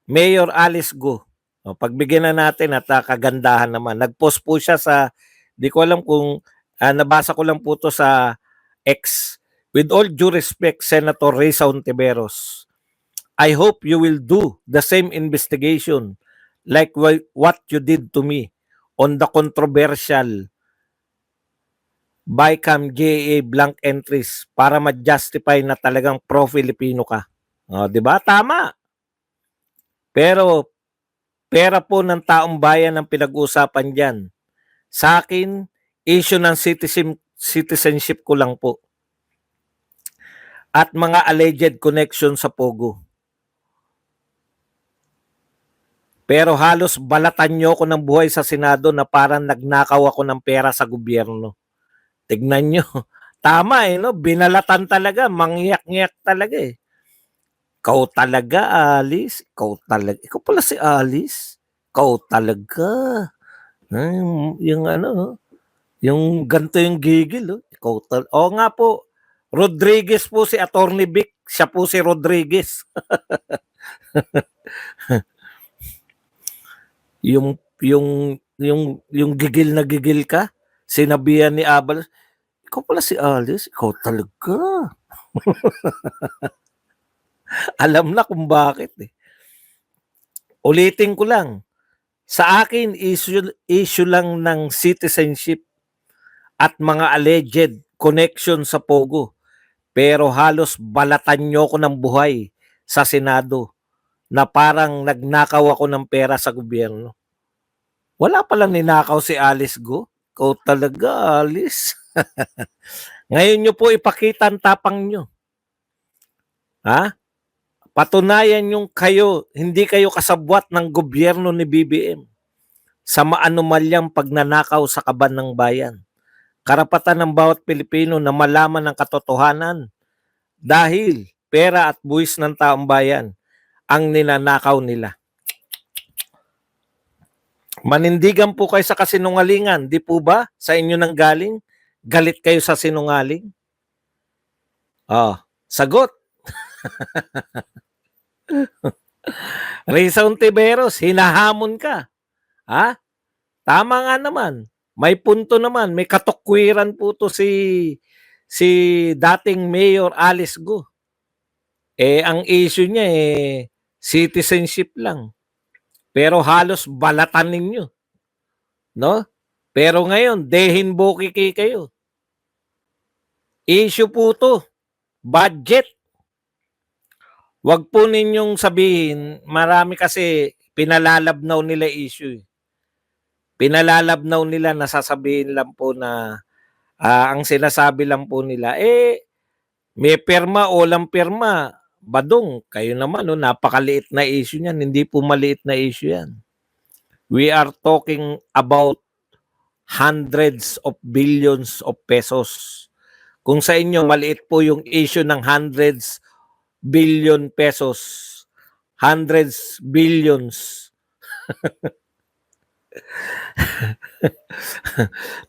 Mayor Alice Go. O, pagbigyan na natin at kagandahan naman. Nag-post po siya sa, di ko alam kung nabasa ko lang po to sa X. With all due respect, Senator Risa Ontiveros, I hope you will do the same investigation like what you did to me on the controversial BICAM GA blank entries para ma-justify na talagang pro-Filipino ka. O, di ba? Tama. Pero pera po ng taong bayan ang pinag-uusapan diyan. Sa akin, issue ng citizenship ko lang po. At mga alleged connection sa Pogo. Pero halos balatan nyo ko ng buhay sa Senado na parang nagnakaw ako ng pera sa gobyerno. Tignan nyo. Tama no? Binalatan talaga. Mangyak-ngyak talaga eh. Ikaw talaga, Alice. Ikaw talaga. Ikaw pala si Alice. Ikaw talaga. Yung ano, yung ganito yung gigil. Ikaw talaga. Oo nga po. Rodriguez po si Attorney Vic. Siya po si Rodriguez. yung gigil na gigil ka, sinabihan ni Abalos, ikaw pala si Alice, ikaw talaga. Alam na kung bakit eh. Ulitin ko lang, sa akin issue lang ng citizenship at mga alleged connection sa Pogo. Pero halos balatan nyo ko ng buhay sa Senado na parang nagnakaw ako ng pera sa gobyerno. Wala palang ninakaw si Alice Go. Ikaw talaga, Alice. Ngayon nyo po ipakita ang tapang nyo. Ha? Patunayan yung kayo, hindi kayo kasabwat ng gobyerno ni BBM sa maanumalyang pagnanakaw sa kaban ng bayan. Karapatan ng bawat Pilipino na malaman ang katotohanan dahil pera at buwis ng taong bayan ang ninanakaw nila. Manindigan po kayo sa kasinungalingan, di po ba? Sa inyo nang galing? Galit kayo sa sinungaling? Sagot. Risa Ontiveros, hinahamon ka. Ha? Tama nga naman. May punto naman. May katukwiran po to si dating Mayor Alice Go. Ang issue niya citizenship lang. Pero halos balatan ninyo. No? Pero ngayon, dehin bokiki kayo. Issue po to. Budget. Wag po ninyong sabihin, marami kasi pinalalabnaw nila issue. Pinalalabnaw nila, nasasabihin lang po na ang sinasabi lang po nila, may perma o walang perma. Badong, kayo naman, napakaliit na issue niyan. Hindi po maliit na issue yan. We are talking about hundreds of billions of pesos. Kung sa inyo, maliit po yung issue ng hundreds billion pesos. Hundreds billions.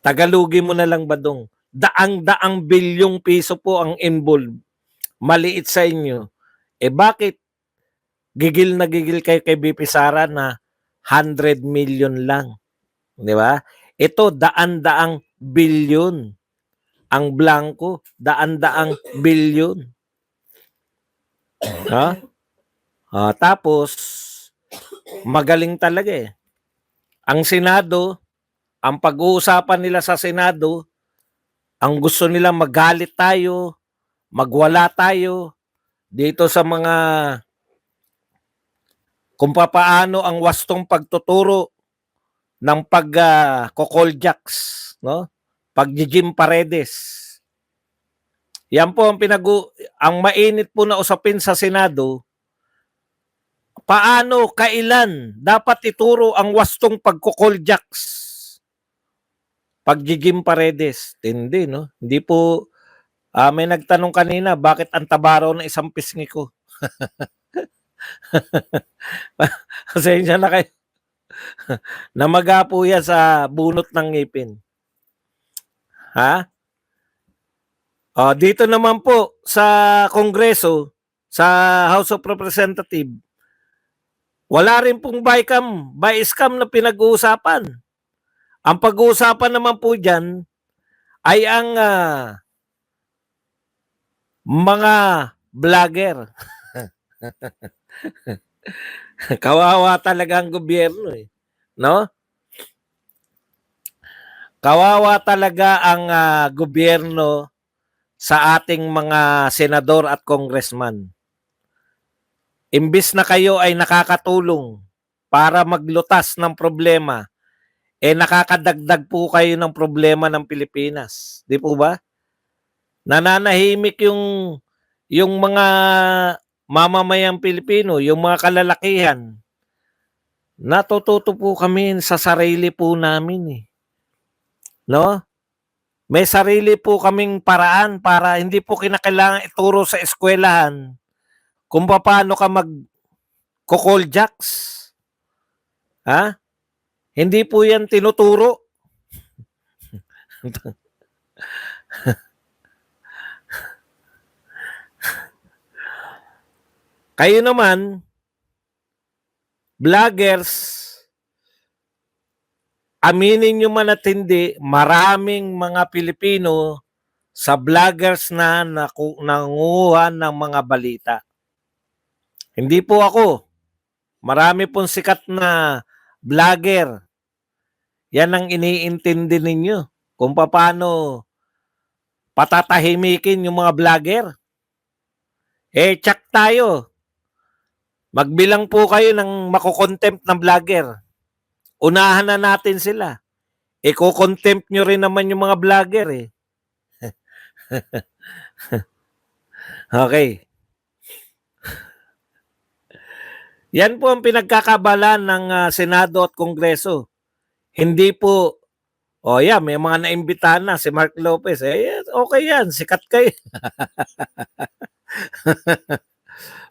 Tagalogin mo na lang, Badong. Daang-daang bilyong piso po ang involved. Maliit sa inyo. Bakit gigil na gigil kayo kay BP Sara na 100 million lang? Di ba? Ito, daan-daang bilyon. Ang blanco, daan-daang bilyon. Ha? Tapos, magaling talaga eh. Ang Senado, ang pag-uusapan nila sa Senado, ang gusto nila magalit tayo, magwala tayo dito sa mga kung papaano ang wastong pagtuturo ng pag-kokoljaks, no? Pag-Jim Paredes. Yan po ang mainit po na usapin sa Senado. Paano, kailan dapat ituro ang wastong pag-kokoljaks? Pag-Jim Paredes. Hindi, no? Hindi po, may nagtanong kanina, bakit ang tabaraw ng isang pisngi ko? Pasensya na kayo. Namaga po yan sa bunot ng ngipin. Ha? Dito naman po sa Kongreso, sa House of Representatives, Wala rin pong buy scam na pinag-uusapan. Ang pag-uusapan naman po diyan ay ang mga vlogger. Kawawa talaga ang gobyerno eh, no? Kawawa talaga ang gobyerno sa ating mga senador at congressman. Imbis na kayo ay nakakatulong para maglutas ng problema, nakakadagdag po kayo ng problema ng Pilipinas. Di po ba? Nananahimik yung mga mamamayang Pilipino, yung mga kalalakihan. Natututo po kami sa sarili po namin eh. No? May sarili po kaming paraan para hindi po kinakailangan ituro sa eskwelahan kung paano ka mag-call jacks. Ha? Hindi po yan tinuturo. Kayo naman, vloggers, aminin nyo man at hindi, maraming mga Pilipino sa vloggers na nanguha ng mga balita. Hindi po ako. Marami pong sikat na vlogger. Yan ang iniintindi ninyo kung paano patatahimikin yung mga vlogger. Check tayo. Magbilang po kayo ng makukontempt ng vlogger. Unahan na natin sila. Kukontempt nyo rin naman yung mga vlogger eh. Okay. Yan po ang pinagkakabalan ng Senado at Kongreso. Hindi po, may mga naimbitahan na si Mark Lopez. Okay yan, sikat kayo.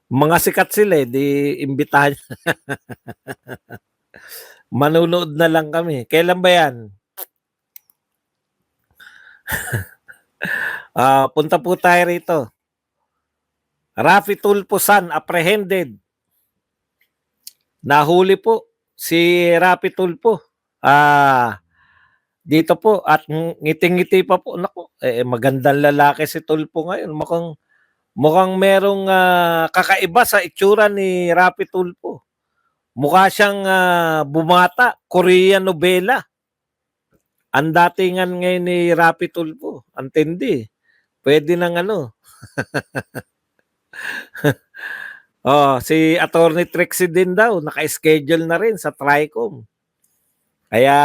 Mga sikat sila di imbitahan. Manunood na lang kami. Kailan ba yan? Punta po tayo rito. Raffy Tulfo San apprehended. Nahuli po si Raffy Tulfo. Dito po at ngiting-ngiti pa po. Naku, magandang lalaki si Tulfo ngayon. Mukhang merong kakaiba sa itsura ni Raffy Tulfo. Mukha siyang bumata, Korean novela. Ang datingan ngayon ni Raffy Tulfo, ang tindi. Pwede nang si Attorney Trixie din daw, naka-schedule na rin sa TRICOM. Kaya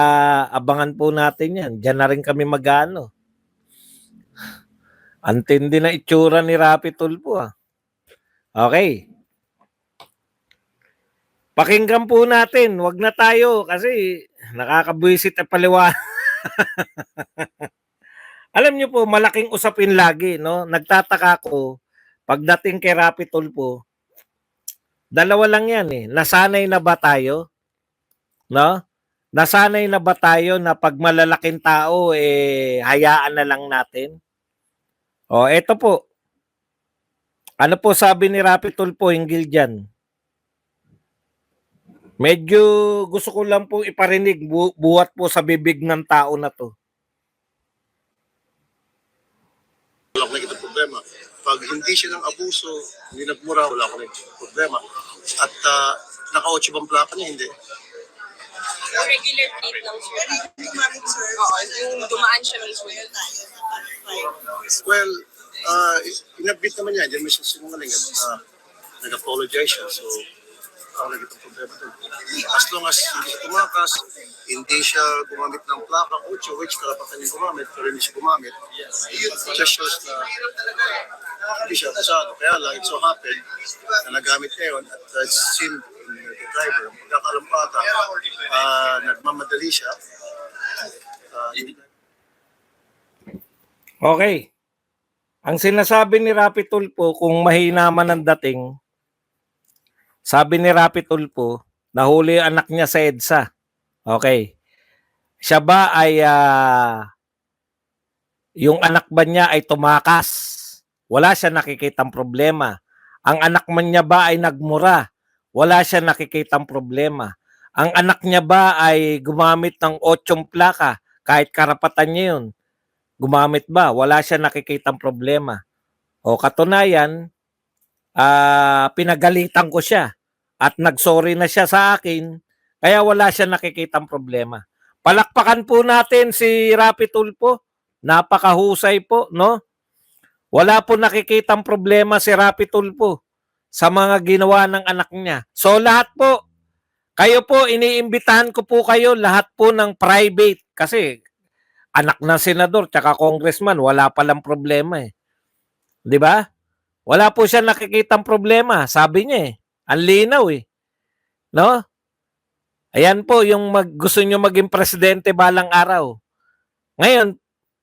abangan po natin yan. Diyan na rin kami mag-ano. Ang tindi na itsura ni Raffy Tulfo. Okay. Pakinggan po natin. Wag na tayo kasi nakakabwisit at paliwanag. Alam niyo po, malaking usapin lagi, no? Nagtataka ko, pagdating kay Raffy Tulfo, dalawa lang yan eh. Nasanay na ba tayo? No? Nasanay na ba tayo na pag malalaking tao, hayaan na lang natin? Eto po. Ano po sabi ni Raffy Tulfo hinggil dyan? Medyo gusto ko lang po iparinig buhat po sa bibig ng tao na to. Wala ko nakikita problema. Pag hindi siya ng abuso, hindi nagmura, wala ko nakikita problema. At naka-8 bang plaka niya, hindi. Regular plate lang, sir. Oo, yung dumaan siya mismo. Well, inabit naman niya, hindi naman siya sinungaling at nag-apologize siya. So, ako nakikita problema doon. As long as hindi siya tumakas, hindi siya gumamit ng plaka, 8, which karapatan niya gumamit, pero hindi siya gumamit, just shows na hindi siya abusado. Kaya lang, it so happened na nagamit niya yun at it's seen in the driver. Pagkakalampata, nagmamadali siya. Okay. Ang sinasabi ni Raffy Tulfo, kung mahina man ang dating, sabi ni Raffy Tulfo, nahuli ang anak niya sa EDSA. Okay. Siya ba ay, yung anak ba niya ay tumakas? Wala siya nakikitang problema. Ang anak man niya ba ay nagmura? wala siya nakikitang problema. Ang anak niya ba ay gumamit ng 8 plaka kahit karapatan niya yun? Gumamit ba? Wala siya nakikitang problema. O katunayan, pinagalitan ko siya at nagsorry na siya sa akin, kaya wala siya nakikitang problema. Palakpakan po natin si Rapi Tulfo. Napakahusay po, no? Wala po nakikitang problema si Rapi Tulfo sa mga ginawa ng anak niya. So lahat po, kayo po, iniimbitahan ko po kayo lahat po ng private kasi anak ng senador tsaka congressman, wala palang problema eh. 'Di ba? Wala po siya nakikitang problema, sabi niya eh. Ang linaw eh. No? Ayan po yung gusto niyo maging presidente balang araw. Ngayon,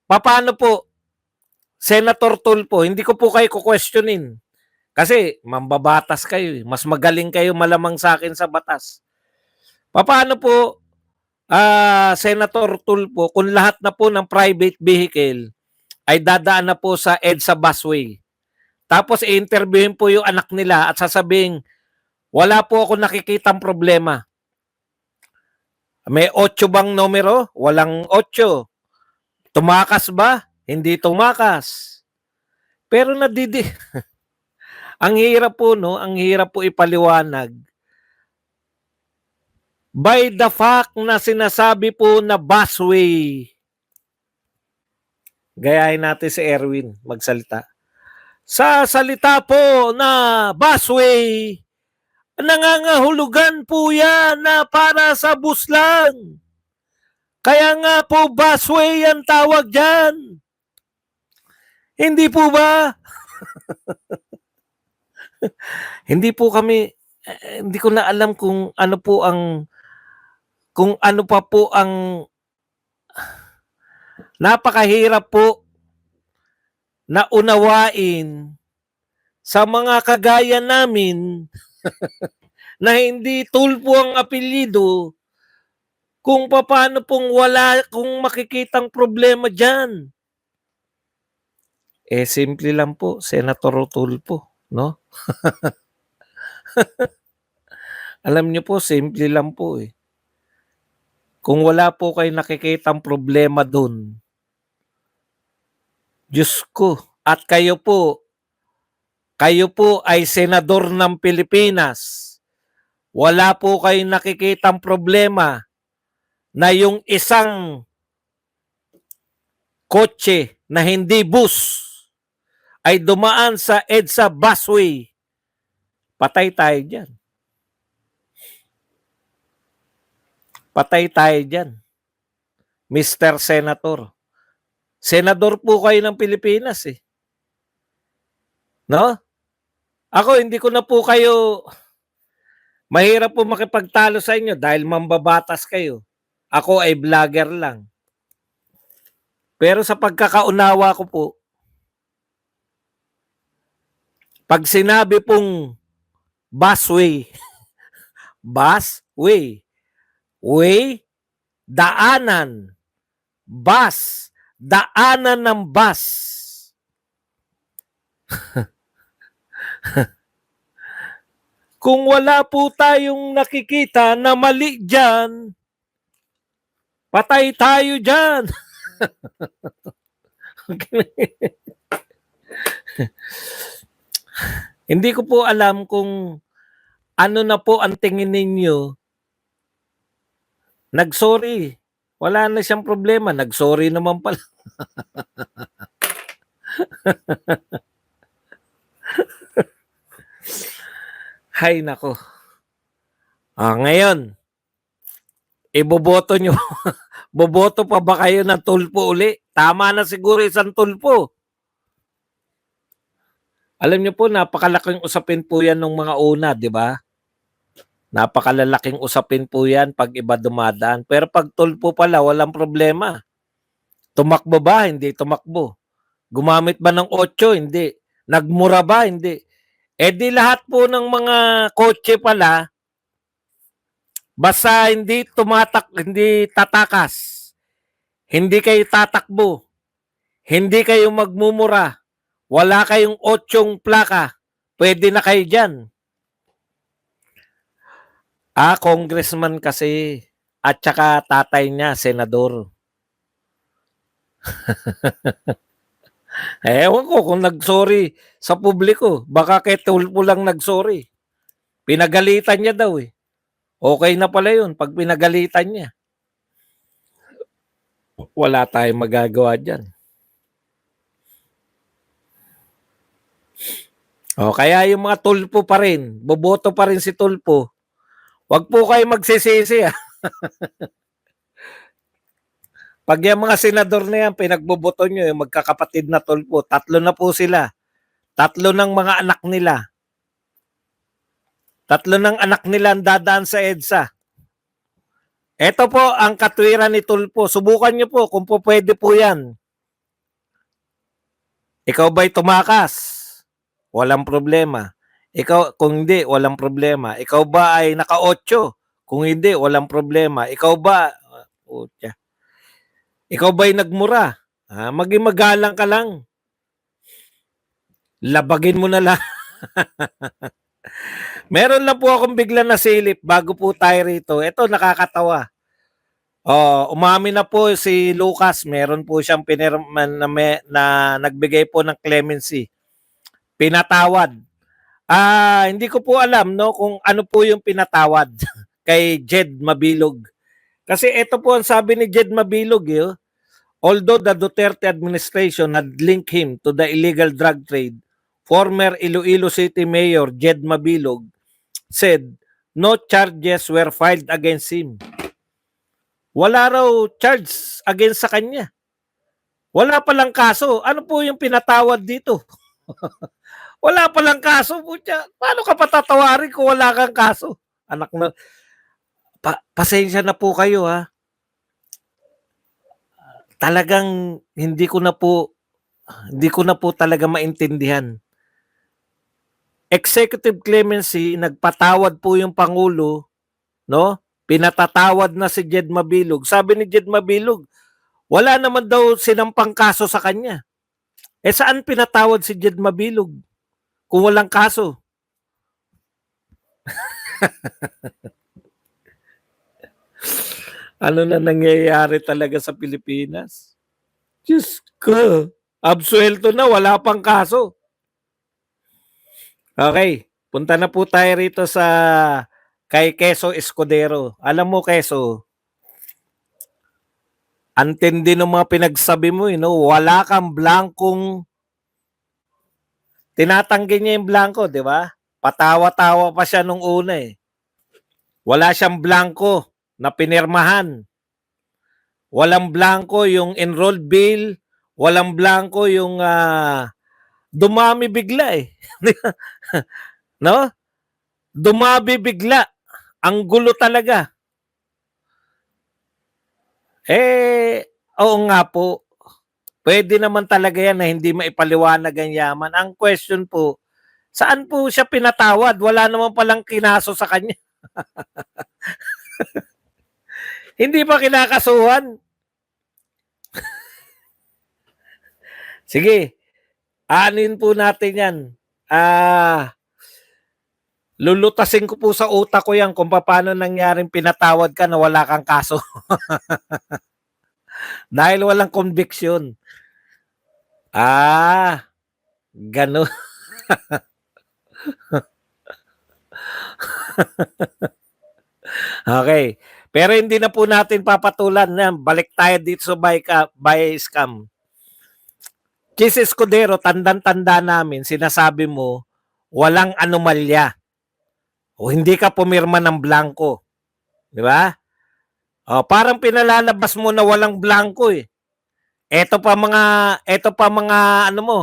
paano po Senator Tulfo, hindi ko po kayo questionin. Kasi mambabatas kayo. Mas magaling kayo malamang sa akin sa batas. Paano po, Senator Tulfo, kung lahat na po ng private vehicle ay dadaan na po sa EDSA busway. Tapos i-interviewin po yung anak nila at sasabihin, wala po ako nakikitang problema. May 8 bang numero? Walang 8. Tumakas ba? Hindi tumakas. Pero ang hirap po, no? Ang hirap po ipaliwanag. By the fact na sinasabi po na busway. Gayahin natin si Erwin magsalita. Sa salita po na busway, nangangahulugan po yan na para sa bus lang. Kaya nga po busway ang tawag dyan. Hindi po ba? Hindi po kami, hindi ko na alam kung ano pa po ang napakahirap po na unawain sa mga kagaya namin na hindi Tulfo ang apelyido kung paano pong kung makikitang problema dyan. Simple lang po, Senator Tulfo, no? Alam niyo po, simple lang po eh. Kung wala po kayo nakikitang problema dun, Diyos ko, at kayo po ay senador ng Pilipinas. Wala po kayong nakikitang problema na yung isang kotse na hindi bus ay dumaan sa EDSA busway. Patay tayo dyan. Patay tayo dyan. Mr. Senator. Senador po kayo ng Pilipinas eh. No? Ako, hindi ko na po kayo, mahirap po makipagtalo sa inyo dahil mambabatas kayo. Ako ay vlogger lang. Pero sa pagkakaunawa ko po, pag sinabi pong busway, busway, way, daanan, bus, daanan ng bus. Kung wala po tayong nakikita na mali dyan, patay tayo dyan. Hindi ko po alam kung ano na po ang tingin ninyo. Nagsorry. Wala na siyang problema. Nagsorry naman pala. Hay nako. Ngayon, iboboto nyo. Boboto pa ba kayo ng Tulfo uli? Tama na siguro isang Tulfo. Alam nyo po, napakalaking usapin po yan ng mga una, di ba? Napakalalaking usapin po yan pag iba dumadaan. Pero pag Tulfo pala, walang problema. Tumakbo ba? Hindi tumakbo. Gumamit ba ng 8? Hindi. Nagmura ba? Hindi. Di lahat po ng mga kotse pala, basta hindi tatakas, hindi kayo tatakbo, hindi kayo magmumura, wala kayong 8 plaka, pwede na kayo dyan. Congressman kasi. At saka tatay niya, senador. Ewan ko kung nag-sorry sa publiko. Baka kay Tulfo lang nag-sorry. Pinagalitan niya daw eh. Okay na pala yun pag pinagalitan niya. Wala tayong magagawa dyan. Kaya yung mga Tulfo pa rin, boboto pa rin si Tulfo. Wag po kayo magsisisi. Pag yung mga senador na yan, pinagboboto nyo, yung magkakapatid na Tulfo, 3 na po sila. 3 ng mga anak nila. 3 ng anak nila ang dadaan sa EDSA. Ito po ang katwiran ni Tulfo. Subukan nyo po kung po pwede po yan. Ikaw ba'y tumakas? Walang problema. Ikaw, kung hindi, walang problema. Ikaw ba ay naka-8? Kung hindi, walang problema. Ikaw ba, ikaw ba'y nagmura? Maging magalang ka lang. Labagin mo na lang. Meron lang po akong bigla nasilip bago po tayo rito. Ito, nakakatawa. Umamin na po si Lucas. Meron po siyang pinirman na nagbigay po ng clemency. Pinatawad. Hindi ko po alam no kung ano po yung pinatawad kay Jed Mabilog. Kasi ito po ang sabi ni Jed Mabilog, although the Duterte administration had linked him to the illegal drug trade, former Iloilo City Mayor Jed Mabilog said no charges were filed against him. Wala raw charge against sa kanya. Wala palang kaso. Ano po yung pinatawad dito? Wala palang kaso. Paano ka patatawarin kung wala kang kaso? Anak na, pasensya na po kayo ha. Talagang hindi ko na po talaga maintindihan. Executive clemency, nagpatawad po yung Pangulo, no? Pinatatawad na si Jed Mabilog. Sabi ni Jed Mabilog, wala naman daw sinampang kaso sa kanya. Saan pinatawad si Jed Mabilog kung walang kaso? Ano na nangyayari talaga sa Pilipinas? Diyos ko. Absuelto na, wala pang kaso. Okay, punta na po tayo rito sa kay Quezzo Escudero. Alam mo, Quezzo, antindi ng mga pinagsabi mo, wala kang blankong, tinatanggi niya yung blanco, di ba? Patawa-tawa pa siya nung una eh. Wala siyang blanco na pinirmahan. Walang blanco yung enrolled bill, walang blanco yung dumami bigla eh. No? Dumami bigla. Ang gulo talaga. Oo nga po. Pwede naman talaga yan na hindi maipaliwanag ang yaman. Ang question po, saan po siya pinatawad? Wala naman palang kinaso sa kanya. Hindi pa kinakasuhan. Sige, anin po natin yan. Lulutasin ko po sa utak ko yan kung paano nangyaring pinatawad ka na wala kang kaso. Dahil walang conviction. Gano'n. Okay. Pero hindi na po natin papatulan. Balik tayo dito sa buy scam. Chis Escudero, tandang-tanda namin, sinasabi mo, walang anomalya. O hindi ka pumirma ng blanco. Di ba? Parang pinalalabas mo na walang blanco eh. Ito pa mga ano mo.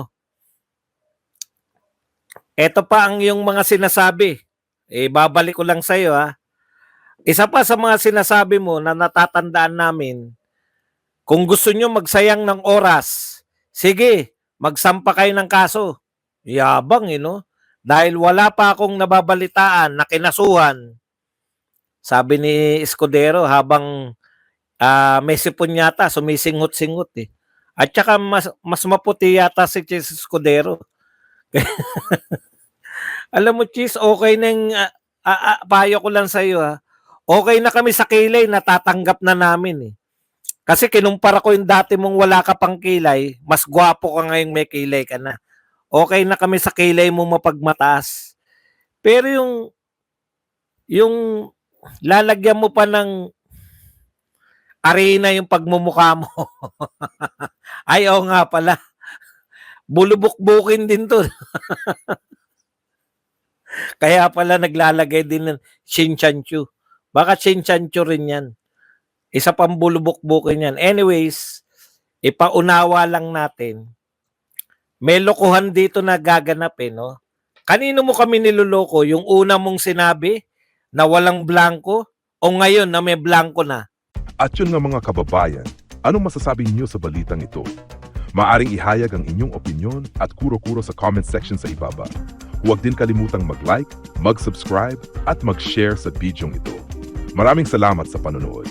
Ito pa ang yung mga sinasabi. Babalik ko lang sa iyo ha. Isa pa sa mga sinasabi mo na natatandaan namin, kung gusto nyo magsayang ng oras, sige, magsampa kayo ng kaso. Yabang no? Dahil wala pa akong nababalitaan na kinasuhan, sabi ni Escudero habang may sipon yata, sumisingot-singot eh. At saka mas maputi yata si Chis Escudero. Alam mo, Chis, okay na yung payo ko lang sa iyo ha. Okay na kami sa kilay, natatanggap na namin eh. Kasi kinumpara ko yung dati mong wala ka pang kilay, mas gwapo ka ngayong may kilay ka na. Okay na kami sa kilay mo mapagmataas. Pero yung lalagyan mo pa ng arena yung pagmumukha mo. Ay, oo nga pala. Bulubok-bukin din to. Kaya pala naglalagay din ng Shinchanchu. Baka Shinchanchu rin yan. Isa pang bulubok-bukin yan. Anyways, ipaunawa lang natin. May lokohan dito na gaganap eh, no? Kanino mo kami niloloko? Yung una mong sinabi na walang blanco o ngayon na may blanco na? At yun nga mga kababayan, anong masasabi niyo sa balitang ito? Maaring ihayag ang inyong opinyon at kuro-kuro sa comment section sa ibaba. Huwag din kalimutang mag-like, mag-subscribe at mag-share sa bidyong ito. Maraming salamat sa panonood.